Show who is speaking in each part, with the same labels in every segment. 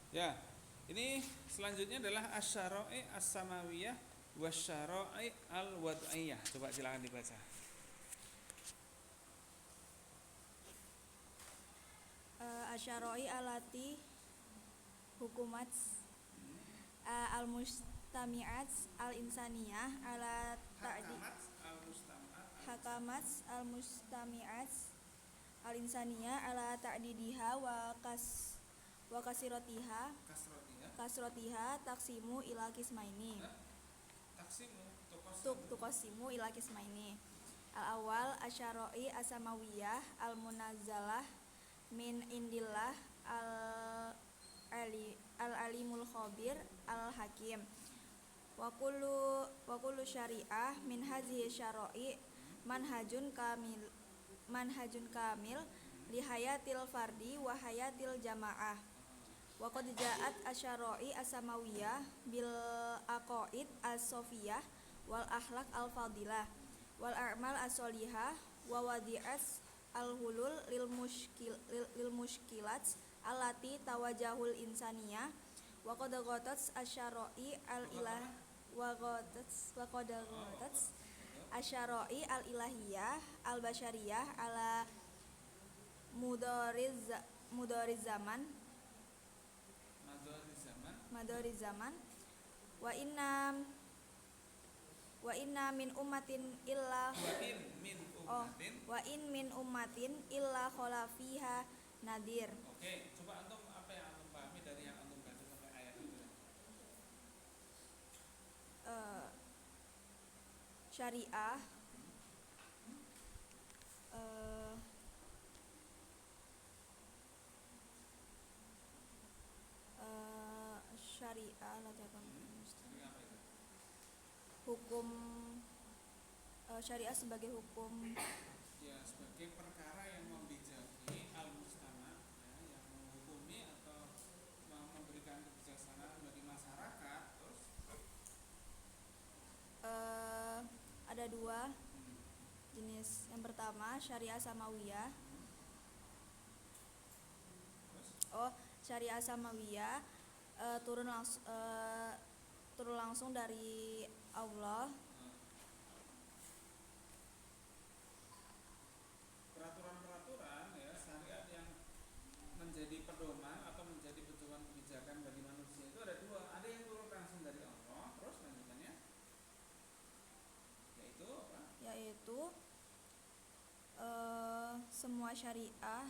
Speaker 1: Ya, ini selanjutnya adalah asyara'i as-samawiyah wasyara'i al-wad'iyah. Coba silakan dibaca.
Speaker 2: Asyaroi alati hukumat al-mustami'at al-insaniyah ala ta'di
Speaker 1: Hakamat al-mustama'at
Speaker 2: hakamat al-mustami'at al-insaniyah ala ta'didiha wa kasiratiha
Speaker 1: kasrotiha.
Speaker 2: taksimu ila kismaini
Speaker 1: Taksimu tuqasamu.
Speaker 2: tuqasimu ila kismaini. Al-awwal asyaroi asamawiyah al-munazzalah min indillah al-alimul khabir al-hakim. Wa kullu syari'ah min hadhihi syara'i manhajun kamil li hayatil fardi wa hayatil jamaah. Wa qad ja'at asyara'i asamawiyah bil aqaid as-sofiyah wal akhlaq al-fadilah wal a'mal as-solihah wa wadi'at al-hulul lil mushkilat allati tawajahul insaniyah wa qad ghatat asyara'i al-ilah wa qad ghatat asyara'i al-ilahiyah al-basyariyah ala mudariz zaman madari zaman wa inna min ummatin illa wa in min ummatin illa khala fiha nadir.
Speaker 1: Oke, coba antum apa yang antum pahami dari yang antum baca sampai ayat itu?
Speaker 2: Syariah syariah hukum syariah sebagai hukum
Speaker 1: Ya, sebagai perkara yang membijaki al-mustama, ya, yang menghukumi atau memberikan kebijaksanaan bagi masyarakat. Terus
Speaker 2: ada dua jenis. Yang pertama syariah samawiyah. Syariah samawiyah turun langsung dari Allah.
Speaker 1: Peraturan-peraturan ya syariat yang menjadi pedoman atau menjadi pedoman kebijakan bagi manusia itu ada dua. Ada yang turun langsung dari Allah, terus lanjutannya
Speaker 2: yaitu semua syariah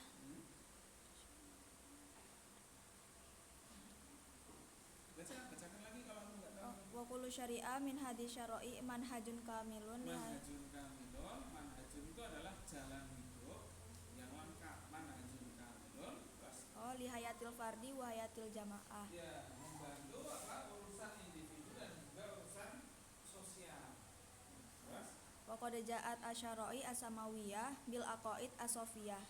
Speaker 1: bacakan lagi kalau kamu nggak tahu.
Speaker 2: Wa kullu syariah min hadis syara'i manhajun kamilun.
Speaker 1: Manhajun kamilun, manhajun itu adalah jalan hidup yang lengkap. Manhajun kamilun
Speaker 2: li hayatil fardi wa hayatil jamaah.
Speaker 1: Ya, membantu urusan individu dan juga urusan sosial. Terus
Speaker 2: Wa qad ja'at asyara'i asamawiyah bil aqaid asofiyah.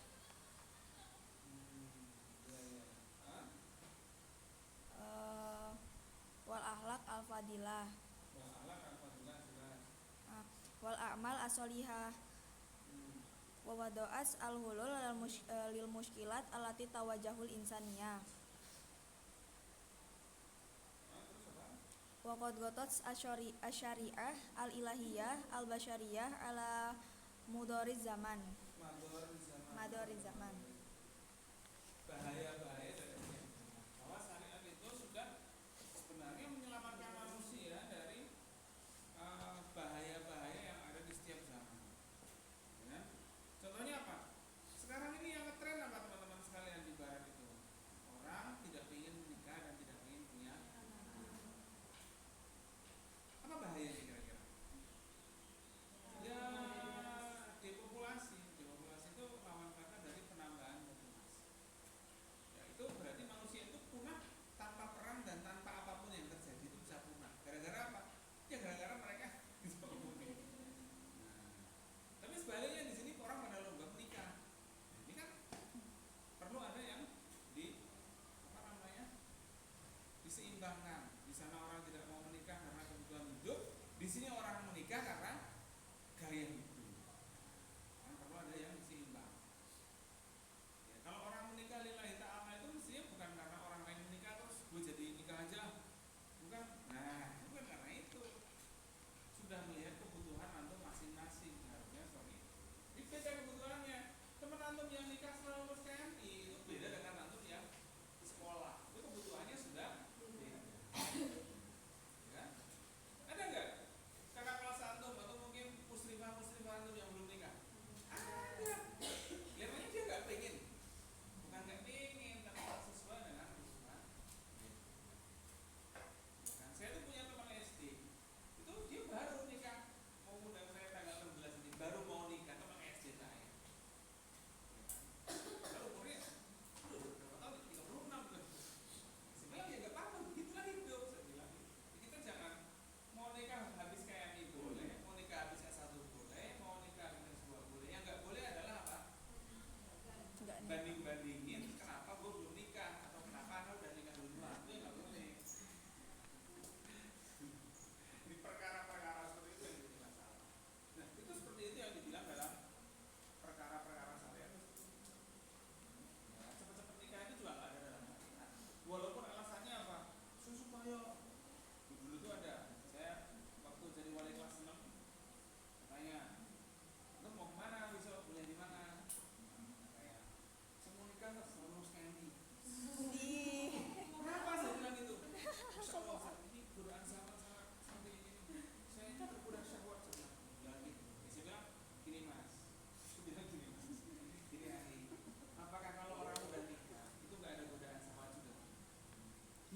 Speaker 2: Wal akhlaq al fadilah. Wal a'mal as-solihah. Wa wado'as al hulul lil muskilat allati tawajahul insaniyah. Wa qad ghatat asyari'ah al ilahiyah al basyariyah ala mudariz zaman.
Speaker 1: Bahaya-bahaya bahwa syariat itu sudah sebenarnya menyelamatkan manusia dari bahaya-bahaya yang ada di setiap zaman. Ya. Contohnya apa? Sekarang ini yang ngetren apa teman-teman sekalian di barat itu? Orang tidak ingin menikah dan tidak ingin punya anak. Apa bahayanya kira-kira? Ya, depopulasi itu lawan kata dari penambahan populasi. Ya, itu berarti manusia itu punah tanpa perang dan tanpa apapun yang terjadi itu bisa punah. Gara-gara apa? Ya gara-gara mereka bisa ngomongin. Nah, tapi sebaliknya di sini orang pada lomba menikah. Nah, ini kan perlu ada yang diseimbangkan. Di sana orang tidak mau menikah karena kebutuhan hidup, di sini orang menikah karena gaya hidup. Kan perlu ada yang diseimbang. Ya, kalau orang menikah lillahi ta'ala itu mestinya bukan karena orang lain menikah terus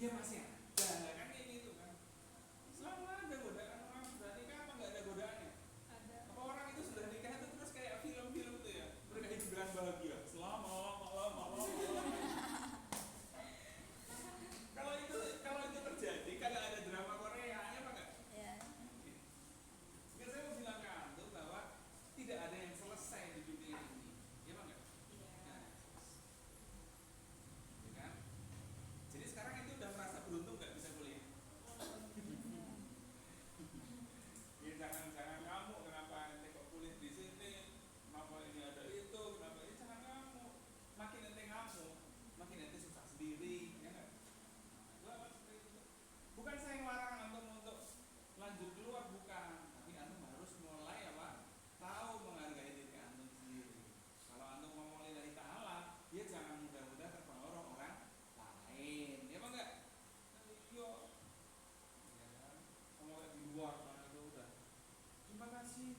Speaker 1: dia masih ada, kan kayak gitu kan. Selama ada godaan orang sudah nikah apa nggak ada godaannya?
Speaker 2: Ada.
Speaker 1: Apa orang itu sudah nikah itu terus kayak film-film tuh ya, mereka hidup dengan bahagia selama lama. Kalau itu terjadi, kalau ada drama Korea, ya apa enggak?
Speaker 2: Ya.
Speaker 1: Biar saya mau bilang ke antum bahwa tidak ada yang selesai di dunia ini, ya apa enggak?
Speaker 2: Iya.
Speaker 1: Nah, ya kan? Jadi sekarang itu udah merasa beruntung nggak bisa kuliah? Ya jangan kamu kenapa ente kok kuliah di sini, kenapa ini ada itu, kenapa ini, jangan kamu. Makin ente kamu, makin ente susah sendiri, ya enggak? Bukan saya ngelarang antum untuk lanjut keluar, bukan, tapi antum harus mulai apa? Tahu menghargai diri antum sendiri. Kalau antum ngomong lillahi ta'ala, dia jangan mudah-mudah terpengaruh orang lain, ya apa enggak? Iya, ya kan? Kalau di luar kan itu udah, terima kasih,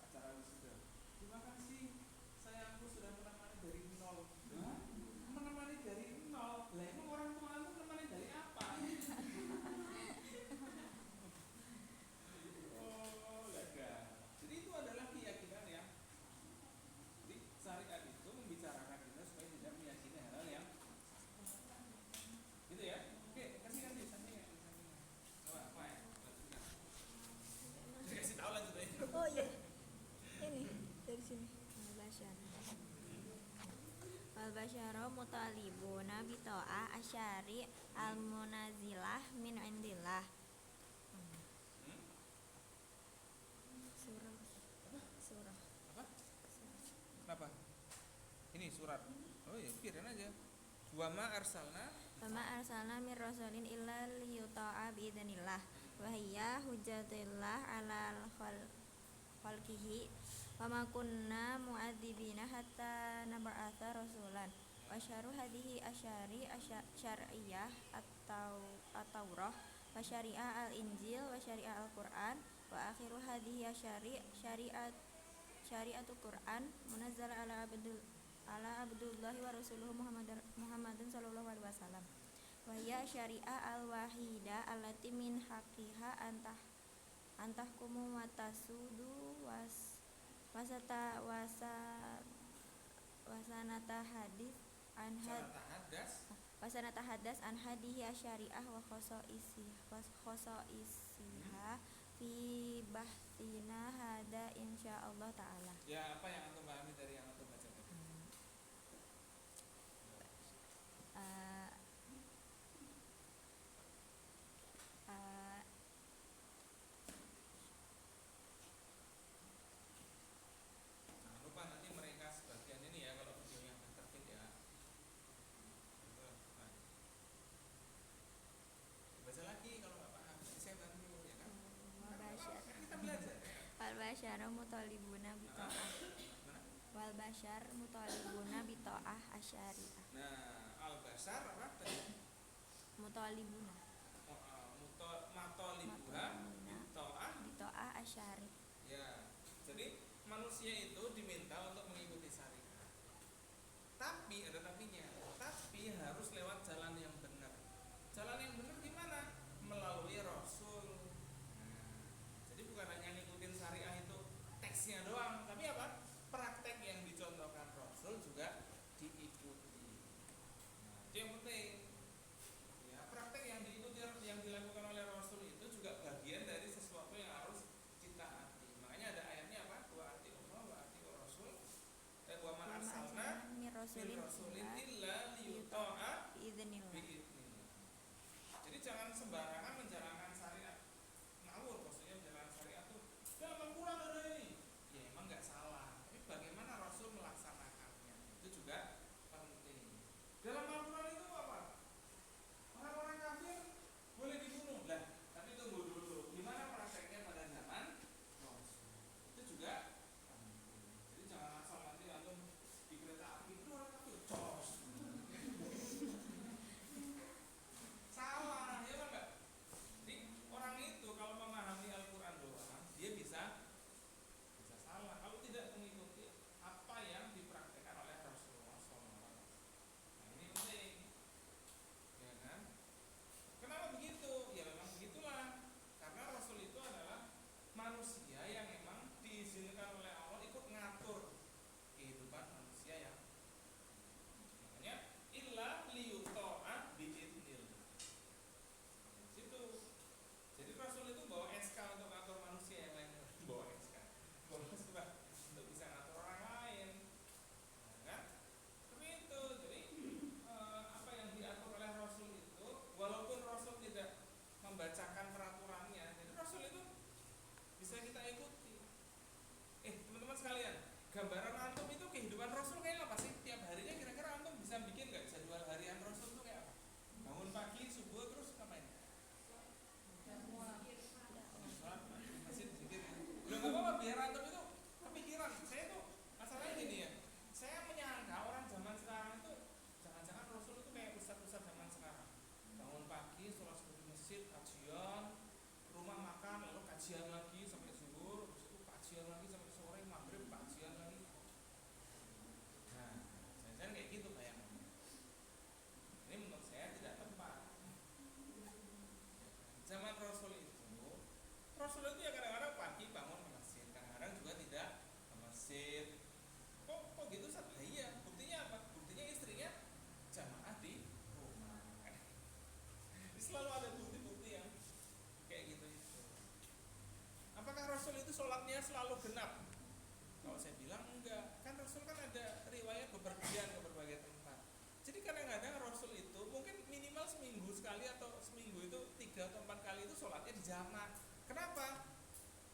Speaker 1: acara wisuda. Terima kasih, sayangku sudah menemani dari nol. Hah? Menemani dari nol? Lah emang orang tua antum menemani dari apa? Oh, lega. Jadi itu adalah keyakinan yang, jadi syariat itu membicarakan kita supaya tidak meyakini hal-hal yang gitu ya. Oke, kasih sampingan. Apa ya? Saya kasih tahu lanjut aja.
Speaker 2: Oh iya. Ini dari sini. Al-Bashar. Al-Basyaru mutalibuna bi ta'ah asyari al-munazilah min indillah. Surah.
Speaker 1: Apa? Kenapa? Ini surat. Oh ya, pikirin aja. Wa ma arsalna
Speaker 2: Min rasulin illa liyuta'a bi idznillah wa hiya hujjatullah 'alal khalqihi wa ma kunna mu'adzibina hatta nab'atsa rasulan wa syaru hadhihi asyari syar'iyyah at-taurah wa syari'ah al-injil wa syari'ah al-Qur'an wa akhiru hadhihi asyari syari'atul Qur'an munazzala ala abdullahi wa rasuluhu Muhammadin sallallahu alaihi wasallam wa hiya syari'ah al-wahidah allati min haqqiha antahkumu wa tasudu wasanata hadas an hadihi syari'ah wa khosoisiha fi bahsina hada insyaallah taala.
Speaker 1: Ya, apa yang antum pahami dari yang antum baca tadi? Jangan lupa nanti mereka sebagian ini ya, kalau videonya akan terbit ya. Nah, baca lagi kalau nggak paham, nanti saya bantu ya kan. Kan kita belajar.
Speaker 2: Al-Bashar mutalibuna bi ta'ah. Wal bashar mutalibuna bi ta'ah asyari'ah.
Speaker 1: Nah, al-bashar apa tadi?
Speaker 2: Mutalibuna.
Speaker 1: Matolibuha
Speaker 2: Bi ta'ah asyari'.
Speaker 1: Ya, jadi manusia itu diminta untuk mengikuti syariat. Tapi ada tapinya. Tapi harus lewat jalan yang benar. Jalan yang benar gimana? Melalui Rasul. Jadi bukan hanya ngikutin syariah itu teksnya doang, tapi apa? Praktek yang dicontohkan Rasul juga diikuti. Itu yang penting. Ya, praktek yang diikuti yang dilakukan oleh Rasul itu juga bagian dari sesuatu yang harus ditaati. Makanya ada ayatnya apa? Wa ati Allah wa ati Rasul. Wa ma arsalna min rasulin illa liyuta'a semuanya selalu genap. Kalau saya bilang enggak, kan Rasul kan ada riwayat bepergian ke berbagai tempat. Jadi kadang-kadang Rasul itu mungkin minimal seminggu sekali atau seminggu itu 3 atau 4 kali itu sholatnya di jamak. Kenapa?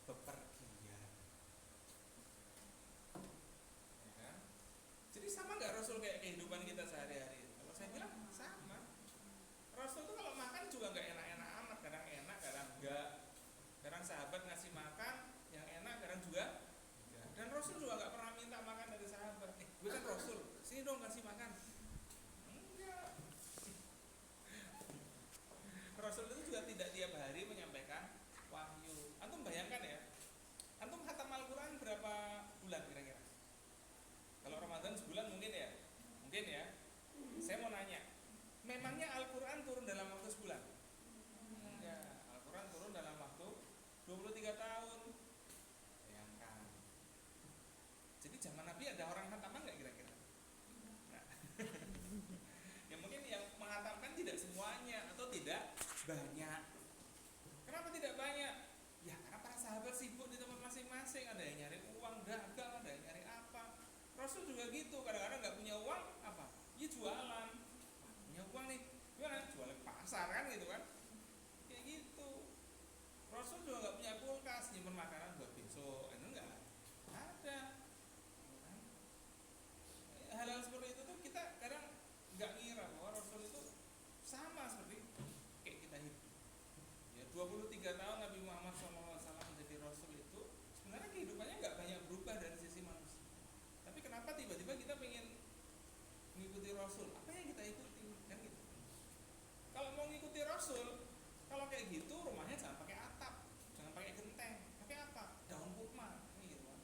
Speaker 1: Bepergian. Ya kan? Jadi sama nggak Rasul kayak kehidupan kita sehari-hari? Kalau saya bilang sama. Rasul itu kalau makan juga nggak enak-enak amat, kadang enak, kadang enggak. Kadang sahabat ngasih makan yang enak, kadang juga enggak. Dan Rasul juga nggak pernah minta makan dari sahabat. Gue kan Rasul, sini dong kasih makan. Enggak. Rasul itu juga tidak tiap hari menyampaikan wahyu. Antum bayangkan ya, antum khatam Al-Quran berapa bulan kira-kira? Kalau Ramadan sebulan mungkin ya, Saya mau nanya, memangnya Al-Quran turun dalam waktu sebulan? Enggak, Al-Quran turun dalam waktu 23 tahun. Bayangkan. Jadi zaman Nabi ada orang khataman nggak kira-kira? Nah, ya mungkin yang menghatamkan tidak semuanya atau tidak banyak. Kenapa tidak banyak? Ya karena para sahabat sibuk di tempat masing-masing. Ada yang nyari uang dagang, ada yang nyari apa. Rasul juga gitu, kadang-kadang nggak punya uang apa? Ya jualan. Wah, punya uang nih, gimana? Jualan ke pasar kan gitu kan? Kayak gitu. Rasul juga nggak punya kulkas nyimpen makanan buat besok, itu enggak ada. Hal-hal seperti itu tuh kita kadang nggak ngira bahwa Rasul itu sama seperti kayak kita hidup. Ya 23 tahun Nabi Muhammad SAW menjadi Rasul itu sebenarnya kehidupannya nggak banyak berubah dari sisi manusia. Tapi kenapa tiba-tiba kita pengen mengikuti Rasul? Apa yang kita ikuti? Kan gitu. Kalau mau ngikuti Rasul, kalau kayak gitu rumahnya jangan pakai atap, jangan pakai genteng, pakai apa? Daun kurma, gitu kan.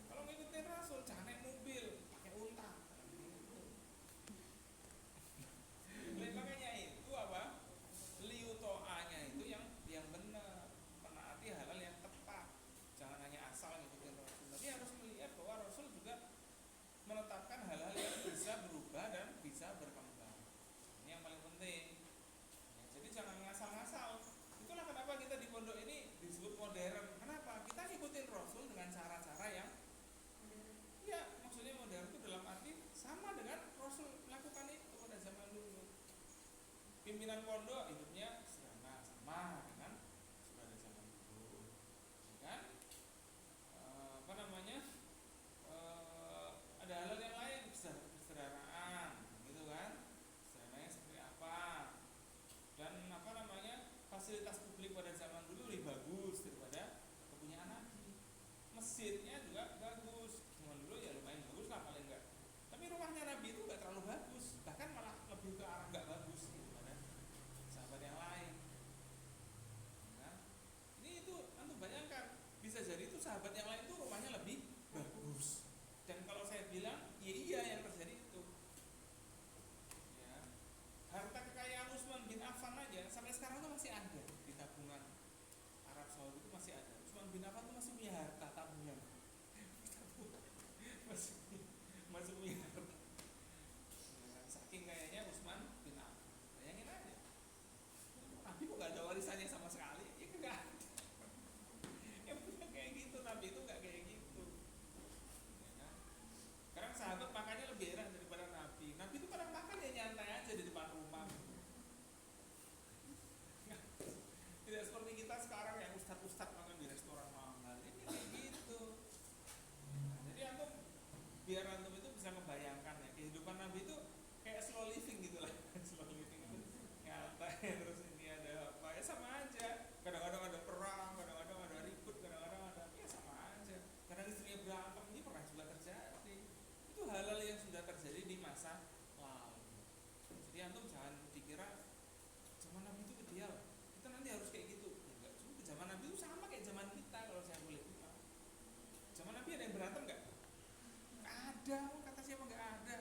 Speaker 1: Kalau ngikutin Rasul, jangan naik mobil, pakai unta. Gitu. Makanya itu apa? Liutoanya itu yang benar, menaati hal-hal yang tepat. Jangan hanya asal ngikutin Rasul. Tapi harus melihat bahwa Rasul juga menetapkan hal-hal yang bisa berubah dan bisa berkembang. Ini yang paling penting. Ya, jadi jangan ngasal-ngasal. Itulah kenapa kita di pondok ini disebut modern. Kenapa? Kita ngikutin Rasul dengan cara-cara yang ya maksudnya modern itu dalam arti sama dengan Rasul melakukan itu pada zaman dulu. Pimpinan pondok hidupnya sederhana sama dengan pada zaman dulu. Ya kan? Apa namanya? Ada hal yang lain, kesederhanaan, gitu kan? Sederhananya seperti apa? Dan apa namanya? Fasilitas publik pada zaman dulu lebih bagus daripada kepunyaan Nabi. Masjidnya juga bagus. Zaman dulu ya lumayan bagus lah paling enggak. Tapi rumahnya Nabi itu enggak terlalu bagus, bahkan malah lebih ke arah enggak bagus daripada sahabat yang lain. Nah, ini itu antum bayangkan, bisa jadi itu sahabat yang lain itu rumahnya lebih bagus. Dan kalau saya bilang, ya iya yang terjadi itu. Ya, harta kekayaan Utsman bin Affan aja sampai sekarang tuh masih ada di tabungan Arab Saudi itu masih ada. Utsman bin Affan tuh masih punya harta tabungan. masih punya harta. Ya, saking kayaknya Utsman bin Affan. Bayangin aja. Nabi kok gak ada warisannya sama sekali? Ya enggak. Yang punya kayak gitu, Nabi itu enggak kayak gitu. Sekarang sahabat makannya lebih enak daripada Nabi. Nabi itu kadang makan ya nyantai aja di depan rumah. Tidak seperti kita sekarang yang ustad-ustad makan di restoran mahal. Ini kayak gitu. Nah, jadi antum biar antum itu bisa membayangkan ya kehidupan Nabi itu kayak slow living gitu lah. Slow living itu nyantai terus ini ada apa ya sama aja. Kadang-kadang ada perang, kadang-kadang ada ribut, kadang-kadang ada ya sama aja. Kadang istrinya berantem, ini pernah juga terjadi. Itu hal-hal yang sudah terjadi di masa lalu. Jadi antum jangan dikira zaman Nabi itu ideal, kita nanti harus kayak gitu. Ya enggak juga, zaman Nabi itu sama kayak zaman kita kalau saya boleh bilang. Zaman Nabi ada yang berantem enggak? Enggak ada, kata siapa enggak ada.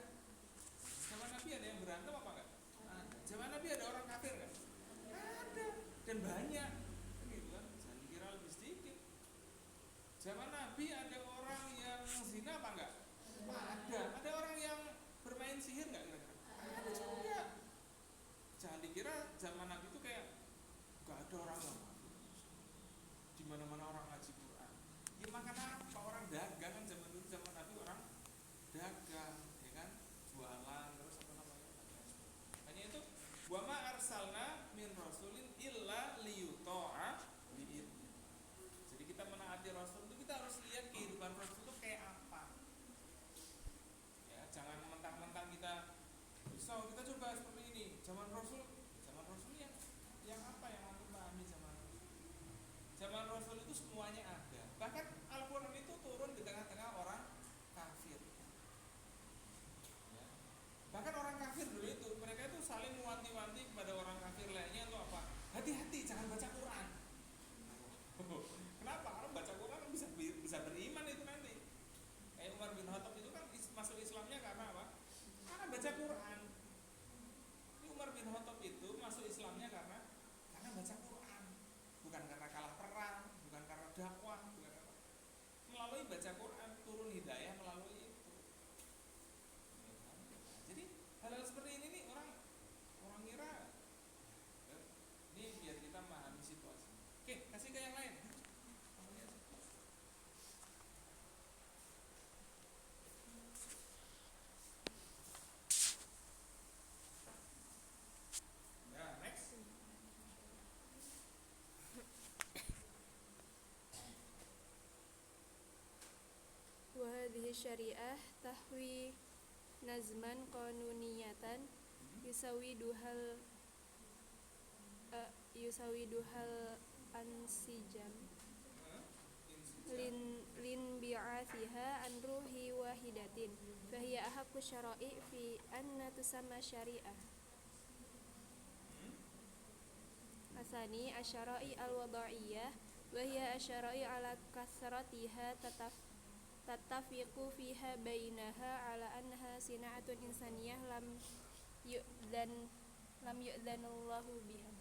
Speaker 1: Zaman Nabi ada yang berantem apa enggak? Ada. Zaman Nabi ada orang kafir enggak? Ada, dan banyak. Gitu kan, jangan dikira lebih sedikit. Zaman Nabi ada orang yang zina apa enggak? Ada orang yang bermain sihir nggak kira-kira? Ada juga. Jangan dikira zaman Nabi itu kayak nggak ada orang yang di mana-mana orang ngaji Quran. Ya zaman Rasul yang apa yang antum pahami zaman Rasul? Zaman Rasul itu semuanya ada. Bahkan Al-Quran itu turun di tengah-tengah orang kafir. Ya. Bahkan orang kafir dulu itu mereka itu saling mewanti-wanti kepada orang kafir lainnya untuk apa? Hati-hati jangan baca Quran. Kenapa? Karena baca Quran bisa beriman itu nanti. Kayak Umar bin Khattab itu kan masuk Islamnya karena apa? Karena baca Quran. Ini Umar bin Khattab itu masuk Islamnya karena baca Quran, bukan karena kalah perang, bukan karena dakwah, bukan karena melalui baca Quran turun hidayah melalui itu. Jadi hal-hal seperti ini nih orang ngira ini biar kita memahami situasi. Oke, kasih ke yang lain. Ya, next.
Speaker 3: Wahadhihi syariah tahwi nazman qanuniyatan yusawiduhal ansijam lin bi'athiha an ruhi wahidatin fahiya ahaqqu syara'i fi anna tusamma syariah. Asani asyara'i al-wada'iyah wa hiya asyara'i ala kasratiha tatafiqu fiha bainaha ala annaha sina'atun insaniyah lam yu'dhanallahu biha.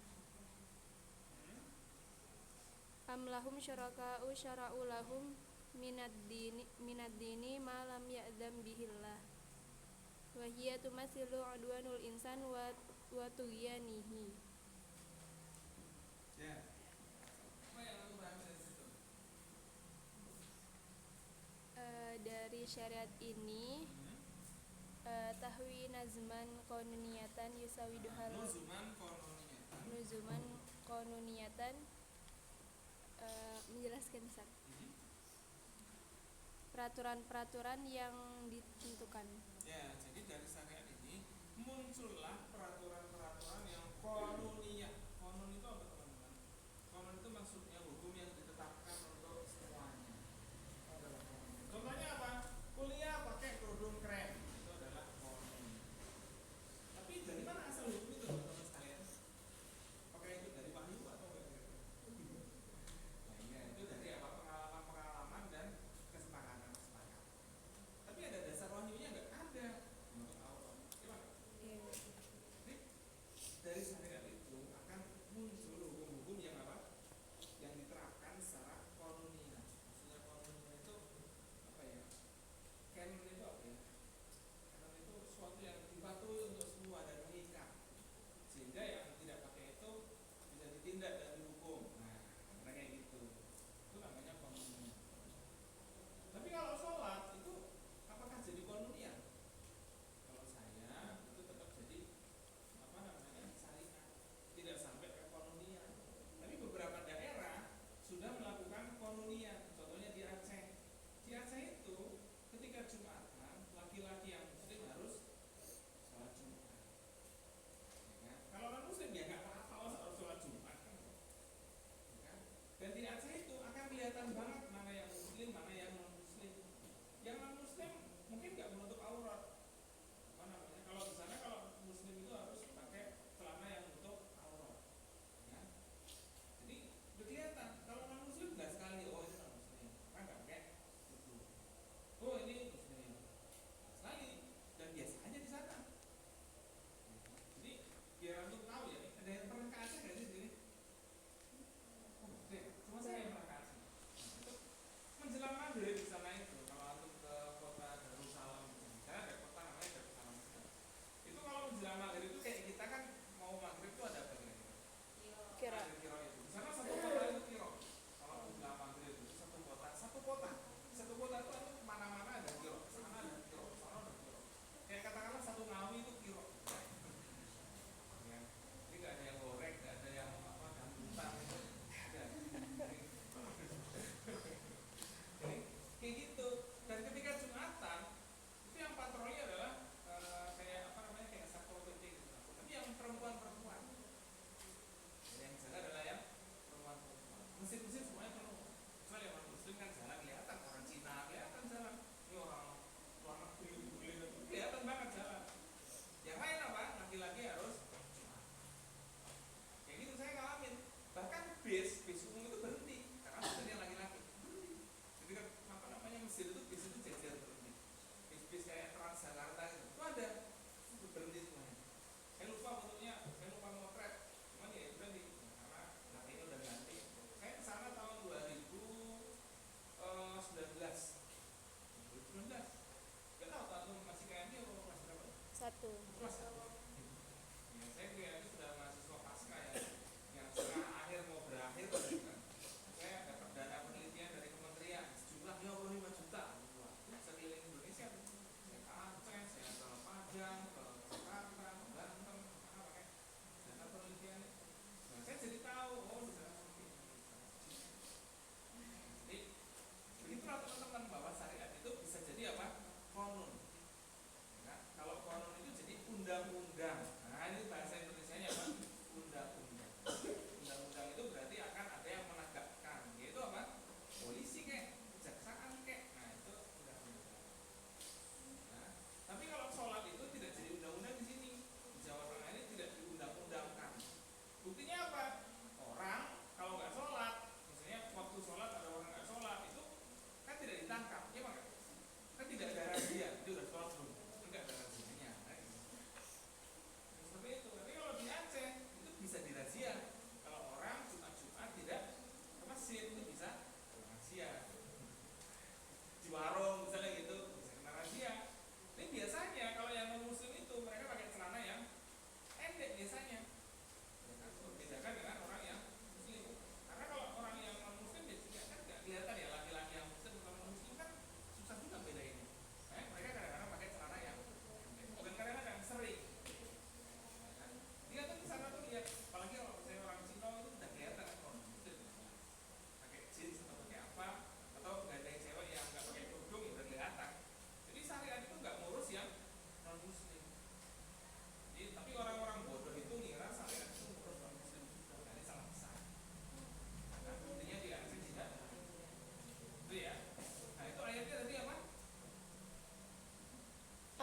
Speaker 3: Am lahum syuraka'u syara'u lahum minad dini ma lam ya'dham bihillah wa hiya tumathilu udwanul insan wa tughyanihi.
Speaker 1: Ya. Apa yang aku paham dari situ?
Speaker 3: Dari syariat ini tahwi nazman qanuniyatan yusawiduhal nuzuman qanuniyatan menjelaskan Ustaz. Peraturan-peraturan yang ditentukan.
Speaker 1: Ya, jadi dari syariat ini muncullah peraturan-peraturan yang qanuniyah. Qanun itu apa teman-teman? Qanun itu maksudnya hukum yang ditetapkan untuk semuanya. Contohnya apa? Kuliah pakai kerudung krem, itu adalah qanun. Tapi dari mana asal hukum itu teman-teman sekalian? Apakah itu dari wahyu atau enggak? Nah, iya, itu dari apa? Pengalaman dan kesepakatan. Tapi ada dasar wahyunya enggak? Ada. Menurut Allah. Gimana? Ini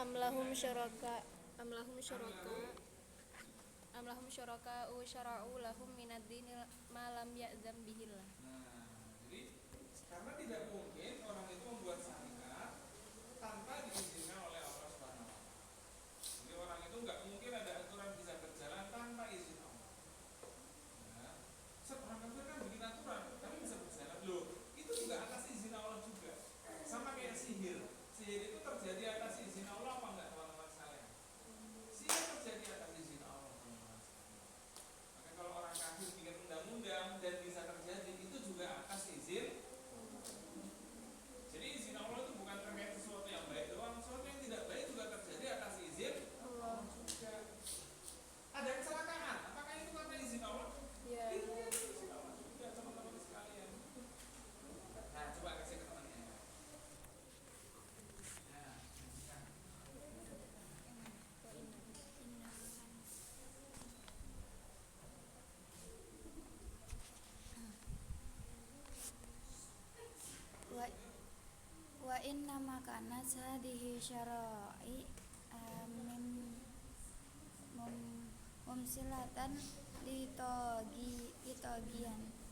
Speaker 3: am lahum syuraka syara'u lahum minad dini ma lam ya'zam bihillah.
Speaker 1: Nah, jadi karena tidak mungkin orang itu membuat syariat tanpa diizinkan oleh Allah Subhanahu wa taala. Jadi orang itu nggak mungkin ada aturan bisa berjalan tanpa izin Allah. Nah, orang kafir kan bikin aturan, tapi bisa berjalan. Loh, itu juga atas izin Allah juga. Sama kayak sihir. Sihir itu terjadi atas izin Allah apa enggak, teman-teman sekalian? Sihir terjadi atas izin Allah, teman-teman sekalian. Maka kalau orang kafir bikin undang-undang dan bisa terjadi, itu juga atas izin. Jadi izin Allah itu bukan terkait sesuatu yang baik doang, sesuatu yang tidak baik juga terjadi atas izin Allah juga. Ada kecelakaan, apakah itu karena izin Allah?
Speaker 3: Ya.
Speaker 1: Itu izin Allah juga, teman-teman sekalian. Nah, coba kasih ke temannya. Nah,
Speaker 2: wa inna makana hadhihi syara'i mumsilatan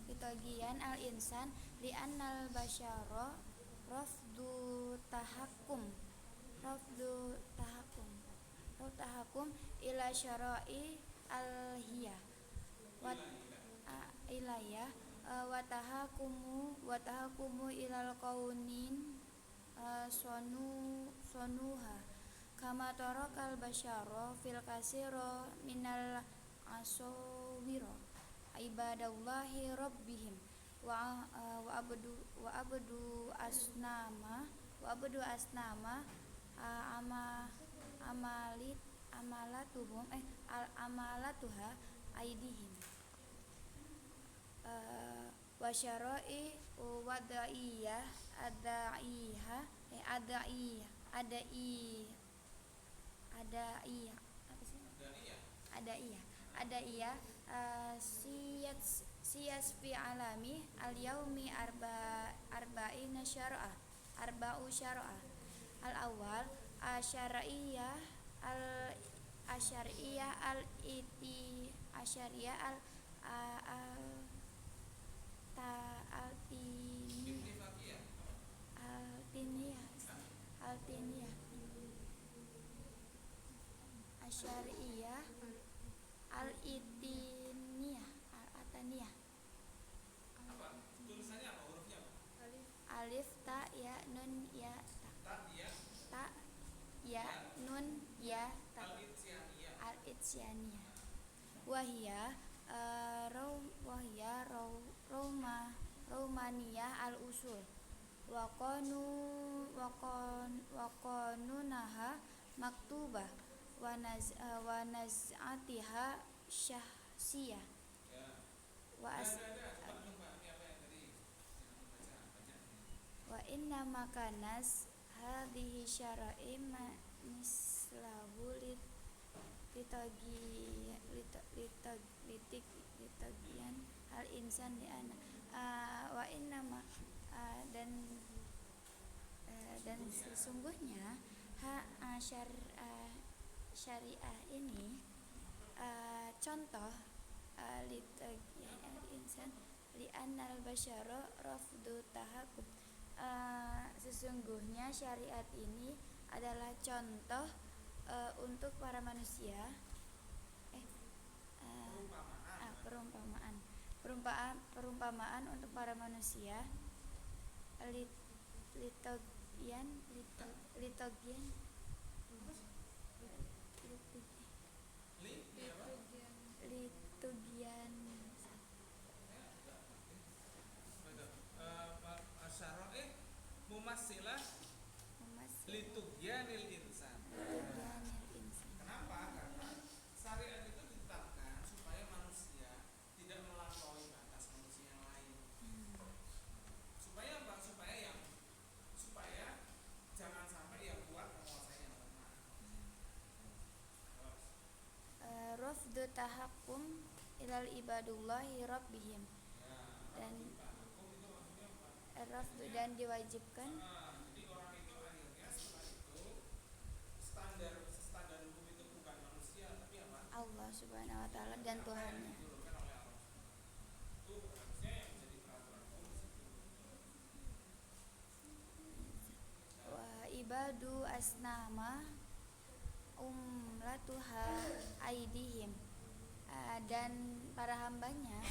Speaker 2: litogian al insan li annal basyara rafdu tahakum ila syara'i al hiya wa ilayah wa tahakumu ilal kaunin sonuha kama tarakal basyara fil kasira minal asawira ibadallahi rabbihim wa abdu asnama amalatuha aidihim wa syara'i wada'iyah adaiyah siyas fi alami al yaumi arba'u syara'a al awal asyariyah al iti asyariyah altiniyah asyariyah al-itiniyah al-ataniyah.
Speaker 1: apa? Tulisannya apa? Hurufnya apa?
Speaker 2: Alif ta ya nun ya ta ya nun ya ta al-ityaniyah wahia Romaniyah al-usul wa qanunaha maktubah wa naz'atiha syahsiyah wa inna makanas hadhihi syara'i mislahu litagian al insan li ana wa inna dan sesungguhnya syariah ini contoh litagian al insan li annal basyara rafdu tahakum sesungguhnya syariat ini adalah contoh untuk para manusia perumpamaan untuk para manusia litogian
Speaker 1: Asyara'i mumassilah litugyanil insan. Kenapa? Karena syariat itu ditetapkan supaya manusia tidak melampaui batas manusia yang lain. Supaya apa? Supaya jangan sampai yang kuat menguasai yang lemah.
Speaker 2: Rafdu tahakum ilal ibadullahi rabbihim dan rafdu dan diwajibkan
Speaker 1: Jadi orang itu akhirnya setelah itu standar
Speaker 2: Allah Subhanahu wa taala dan Tuhannya.
Speaker 1: diturunkan oleh Allah. Itu harusnya yang menjadi peraturan hukum di situ.
Speaker 2: Wa ibadu asnama umlatuha aidihim. Dan para hambanya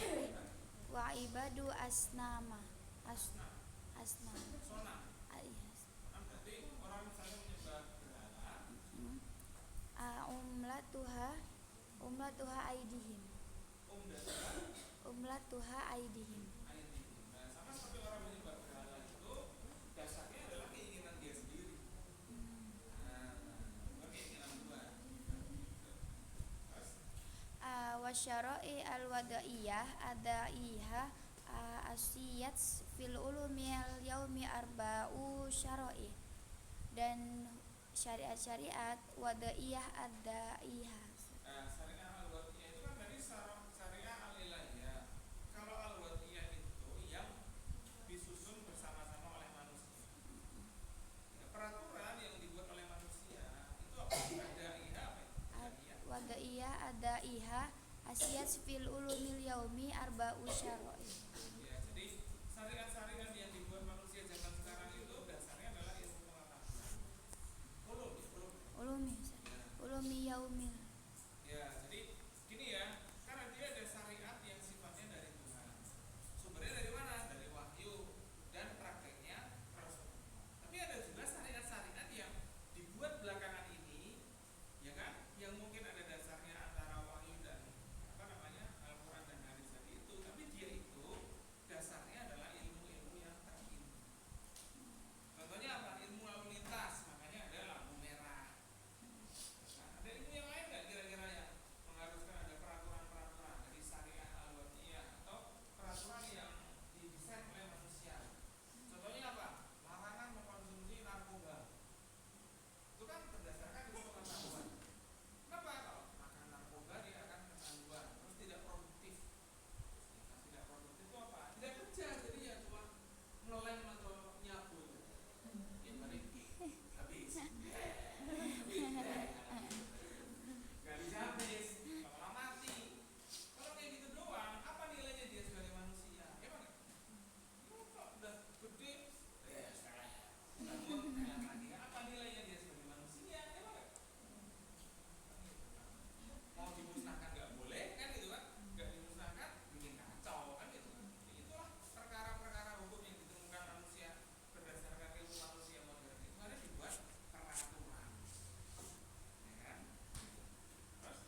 Speaker 2: wa ibadu asnama asnam
Speaker 1: Sonam.
Speaker 2: yes.
Speaker 1: Sonam berarti orang misalnya menyembah berhala.
Speaker 2: Umlatuha aidihim. Umlatuha aidihim.
Speaker 1: Nah, sama seperti orang menyembah berhala itu dasarnya adalah keinginan dia sendiri. Bukan keinginan Tuhan. Terus
Speaker 2: Wasyara'i al-wadaiyah adaiha asiyat fil ulumil yaumi arba'u syara'i. Dan syariat-syariat wadaiyah adaiha.
Speaker 1: syariah al-wadiyah itu kan dari syariah al-ilahiyah. Kalau al-wadiyah itu yang disusun bersama-sama oleh manusia. Ya, peraturan yang dibuat oleh manusia itu apa? Adaiha apa itu?
Speaker 2: Wadaiyah adaiha asiyat fil ulumil yaumi arba'u syara'i.
Speaker 1: Ya, jadi syariat-syariat yang dibuat manusia zaman sekarang itu dasarnya adalah ilmu pengetahuan.
Speaker 2: Ulumi yaumil.
Speaker 1: Ya, jadi gini ya, karena dia ada syariat yang sifatnya dari Tuhan. Sumbernya dari mana? Dari wahyu dan prakteknya Rasul. Tapi ada juga syariat-syariat yang dibuat belakangan ini, ya kan? Yang mungkin ada dasarnya antara wahyu dan Al-Quran dan hadis tadi itu. Tapi dia itu dasarnya adalah ilmu-ilmu yang terkini. Contohnya apa? Ilmu lalu lintas, makanya ada lampu merah. Nah, ada ilmu yang lain nggak kira-kira yang mengharuskan ada peraturan-peraturan dari syariah al-wadiyah atau peraturan yang didesain oleh manusia? Contohnya apa? Larangan mengkonsumsi narkoba. Itu kan berdasarkan ilmu pengetahuan. Kenapa? Kalau makan narkoba dia akan kecanduan, terus tidak produktif. Tidak produktif itu apa? Tidak kerja, jadi ya cuma meleleng atau nyabu. Ya balik habis. Gak bisa habis, lama mati. Kalau kayak gitu doang, apa nilainya dia sebagai manusia? Ya kan? Kok udah gede, salah. Namun lagi apa nilainya dia sebagai manusia? Ya kan? Mau dimusnahkan nggak boleh kan gitu kan? Nggak dimusnahkan bikin kacau kan gitu kan? Itulah perkara-perkara hukum yang ditemukan manusia berdasarkan ilmu manusia modern itu harus dibuat peraturan. Ya kan? Terus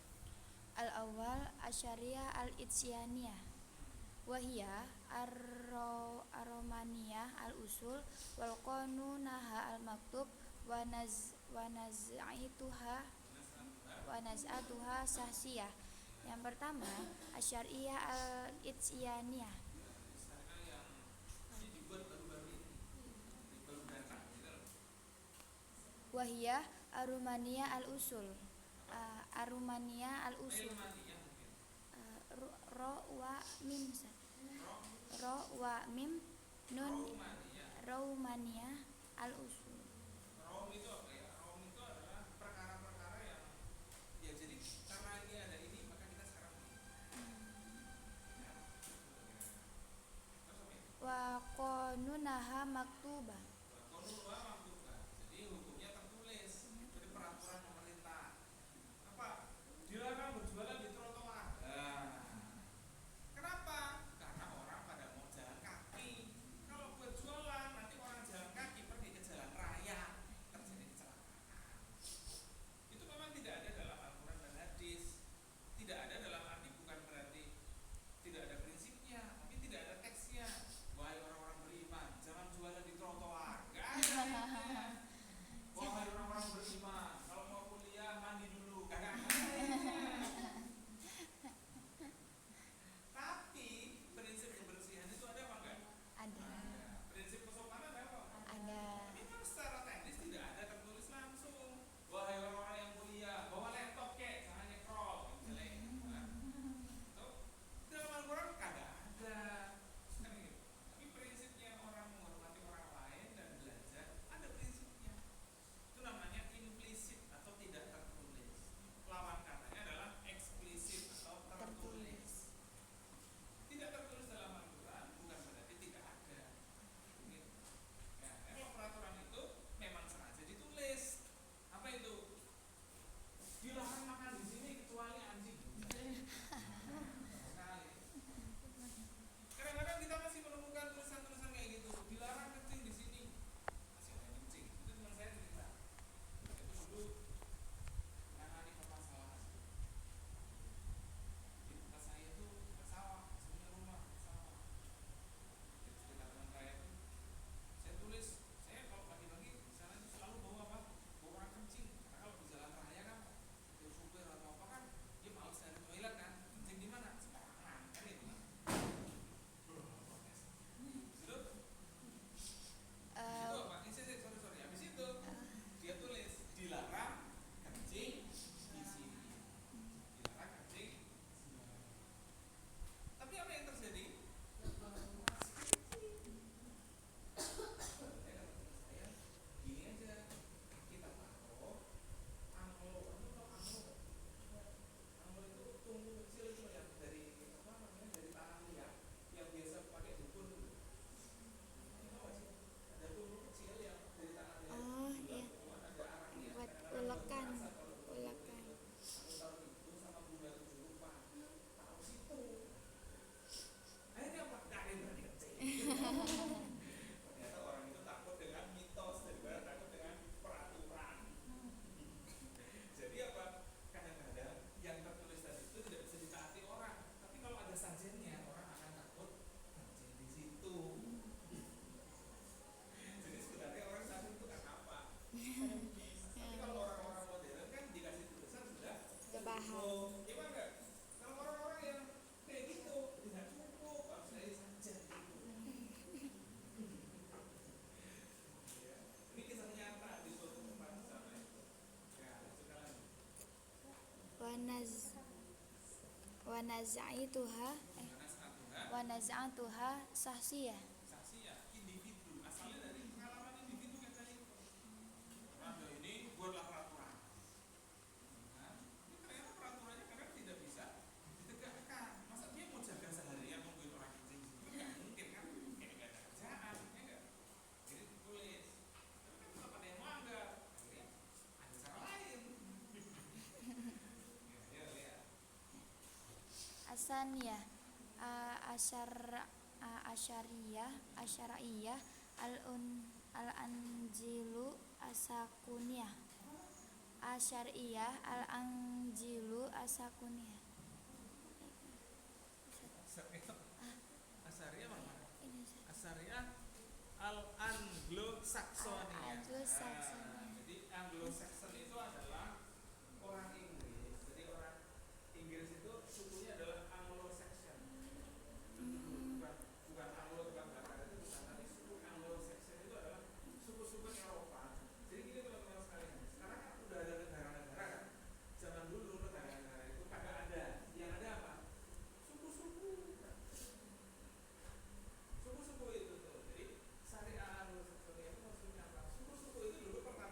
Speaker 2: Al-awwal asyariyah al-itsyaniyah wahiyah ar-romaniyah al-usul wal qanunaha al-maktub wa naz'atuha sahsiyah. Yang pertama asyariyah al-itsyaniyah
Speaker 1: syariah yang ini dibuat baru-baru ini, baru datang gitu loh.
Speaker 2: wahiyah ar-romaniyah al-usul ar-romaniyah al-usul
Speaker 1: Ilmaniyah mungkin.
Speaker 2: ro wa mim nun Romaniyah al-usul.
Speaker 1: Rom itu apa ya? Rom itu adalah perkara-perkara yang ya jadi karena ini ada ini maka kita sekarang ini. Ya. Terus apa ya?
Speaker 2: Wa qanunaha maktubah.
Speaker 1: Konulwa mampukan. Jadi hukumnya tertulis. Jadi peraturan pemerintah. Apa? Dilarang berjualan di trotoar. Kenapa? Karena orang pada mau jalan kaki. Kalau buat jualan nanti orang jalan kaki pergi ke jalan raya terjadi kecelakaan. Itu memang tidak ada dalam Al-Quran dan hadis. Tidak ada dalam arti bukan berarti tidak ada prinsipnya, tapi tidak ada teksnya. Wahai orang-orang beriman, jangan jualan di trotoar. Gak ada.
Speaker 2: wa naz'atuha wa naz'atuha sahsiyah.
Speaker 1: Saksiyah, individu, asalnya dari pengalaman individu yang tadi itu. Ada ini buatlah peraturan. Nah, ini ternyata peraturannya kadang tidak bisa ditegakkan. Masa dia mau jaga seharian nungguin orang kencing gitu? Nggak mungkin kan? Kayak nggak ada kerjaan, ya nggak? Jadi ditulis. Tapi kan tetap ada yang melanggar. Akhirnya ada cara lain. Ya, lihat.
Speaker 2: Asaniyah asyariyah al anjilu asakuniyah asyariyah al anjilu asakuniyah.
Speaker 1: Asaria mana?
Speaker 2: Ini
Speaker 1: Asaria Anglo-Saxonia.
Speaker 2: Anglo-Saxonia.
Speaker 1: Jadi Anglo-Saxon itu adalah orang Inggris. Jadi orang Inggris itu sukunya adalah Anglo-Saxon. Bukan Anglo, bukan Batak, itu bukan, tapi suku Anglo-Saxon itu adalah suku-suku Eropa. Jadi gini teman-teman sekalian, sekarang kan udah ada negara-negara kan. Zaman dulu negara-negara itu kagak ada. Yang ada apa? Suku-suku. Suku-suku itu tuh. Jadi syariah Anglo-Saxonia itu maksudnya apa? Suku-suku itu dulu pertama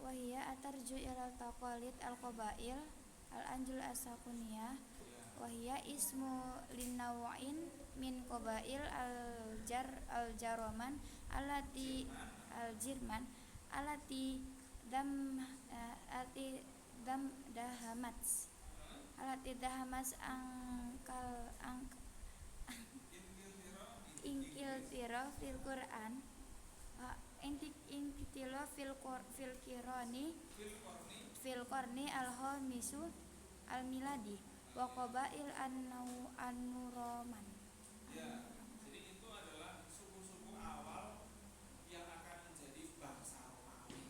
Speaker 2: wahia atarju ilal taqalid al qabail al anjul asakuniyah wahia ismu linawin min qabail al jaroman alati dahamas ingkil tiro fil Quran ingkitilo fil korni al khamisu al miladi wa qabail an-nuroman.
Speaker 1: Ya, jadi itu adalah suku-suku awal yang akan menjadi bangsa Romawi.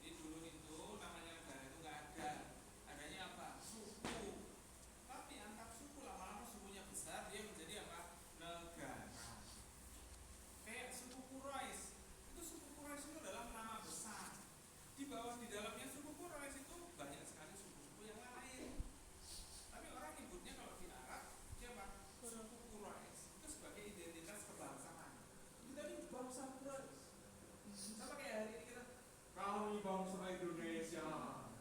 Speaker 1: Jadi dulu itu namanya negara itu nggak ada, adanya apa? Suku. Tapi antar suku lama-lama sukunya besar, dia menjadi apa? Negara. Kayak suku Quraisy. Itu suku Quraisy itu adalah nama besar. Di dalamnya suku Quraisy itu banyak sekali suku-suku yang lain. Tapi orang nyebutnya kalau di Arab siapa? Suku Quraisy. Itu sebagai identitas kebangsaan. Kita ini bangsa Quraisy. Sama kayak hari ini kita kami bangsa Indonesia,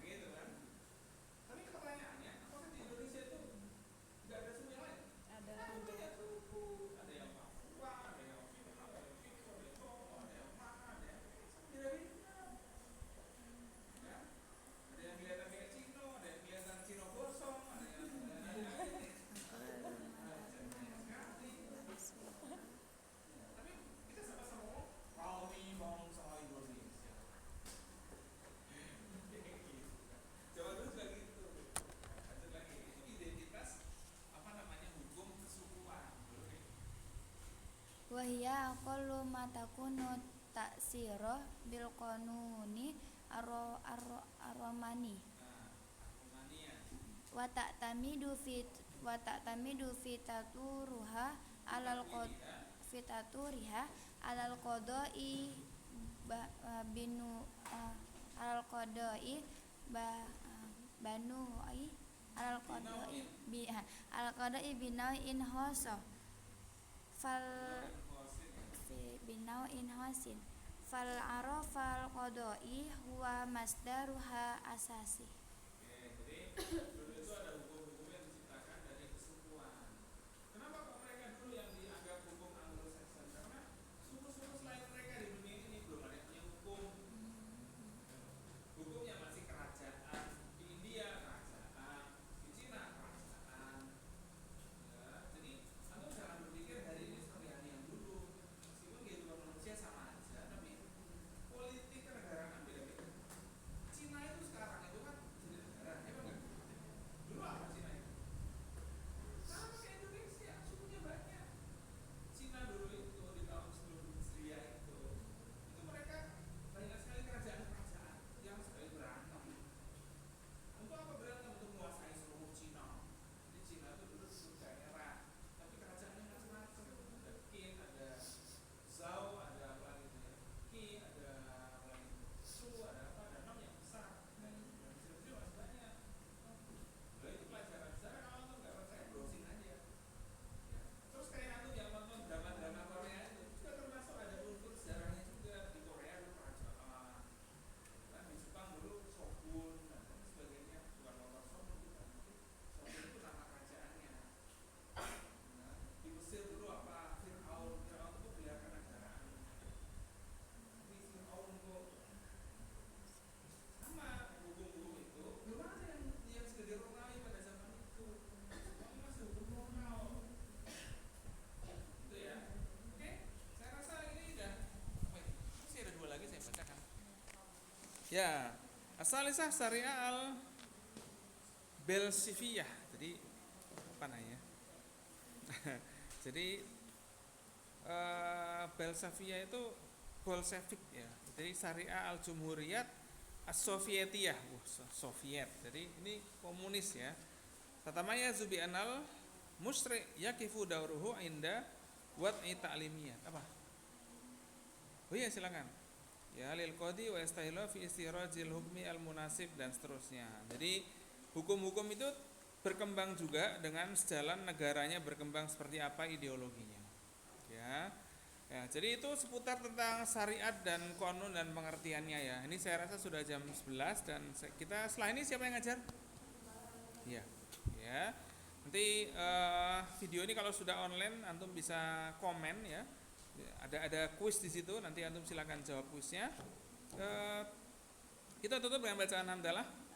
Speaker 1: gitu kan? Tapi pertanyaannya, apakah di Indonesia itu nggak ada suku yang lain?
Speaker 3: Ada
Speaker 1: Banyak suku, ada yang Papua, ada yang Cina, ada yang Cina, ada yang Jawa, ada yang mana, ada yang beda-beda. Ya, ada yang kelihatan kayak Cino, ada yang kelihatan Cino gosong, ada yang tapi kita sama-sama ngomong kami bangsa Indonesia. Jawa dulu juga gitu. Lanjut lagi, itu identitas apa namanya hukum kesukuan.
Speaker 2: Wahia aqallu ma takunu ta'siro bil qanuni ar-romani
Speaker 1: Aromania.
Speaker 2: wa ta'tamidu fi taturuha alal qad fitaturiha alal qada'i binu alal qada'i banu alal qada'i binau'in khassa fal binau'in khasin fal arafal qada'i huwa masdaruha asasi.
Speaker 1: Oke, jadi dulu itu ada hukum-hukum yang diciptakan dari kesukuan. Kenapa kok mereka dulu yang dianggap hukum Anglo-Saxon? Karena suku-suku selain mereka di dunia ini belum ada yang punya hukum. Hukumnya masih kerajaan. Di India kerajaan, di Cina kerajaan. Ya, jadi antum jangan berpikir hari ini seperti hari yang dulu. Meskipun kehidupan manusia sama aja, tapi politik kenegaraan beda-beda. Cina itu sekarang itu kan jadi negara, ya kan? Dulu apa Cina itu? Sama kayak Indonesia, sukunya banyak. Cina dulu itu di tahun sebelum Hijriah itu mereka banyak sekali kerajaan-kerajaan yang sekali berantem. Untuk apa berantem? Untuk menguasai seluruh Cina. Jadi Cina itu dulu sebuah daerah, tapi kerajaannya macam-macam. Ada Qin, ada Zhou, ada apa lagi itu ya? Qi, ada apa lagi? Su, ada apa? Ada 6 yang besar. Dan Indonesia masih banyak. Lalu itu pelajaran sejarah. Kalau antum nggak percaya, browsing aja. Ya. Terus kayak antum yang nonton drama-drama Korea itu juga termasuk ada unsur sejarahnya juga. Di Korea dulu kerajaan, kan di Jepang dulu shogun dan lain sebagainya. Bukan nomor shogun bukan, tapi shogun itu nama kerajaannya. Nah, di Mesir dulu apa? Fir'aun itu beliakan negaraan. Tapi Fir'aun kok sama hukum-hukum itu belum ada yang segede Romawi pada zaman itu. Romawi masih hukum normal. Itu ya. Oke, saya rasa ini udah apa ini? Masih ada 2 lagi saya bacakan. Ya, As-Salisah Syariah al-Belsifiyah. Jadi apa namanya? Jadi Belsifiyah itu Bolshevik ya. Jadi Syariah al-Jumhuriyat As-Sovietiyah. Soviet. Jadi ini komunis ya. Tatamaya Zubi Anal Musri yakifu dauruhu inda wad'i ta'limiyah. Apa? Oh iya silakan. Ya lil qadi wa yastahilu fi istirajil hukmi al munasib dan seterusnya. Jadi hukum-hukum itu berkembang juga dengan sejalan negaranya berkembang seperti apa ideologinya. Ya. Ya, jadi itu seputar tentang syariat dan qanun dan pengertiannya ya. Ini saya rasa sudah jam 11 dan kita setelah ini siapa yang ngajar? Iya. Ya. Nanti video ini kalau sudah online antum bisa komen ya. Ada kuis di situ, nanti antum silakan jawab kuisnya. Kita tutup dengan bacaan hamdalah.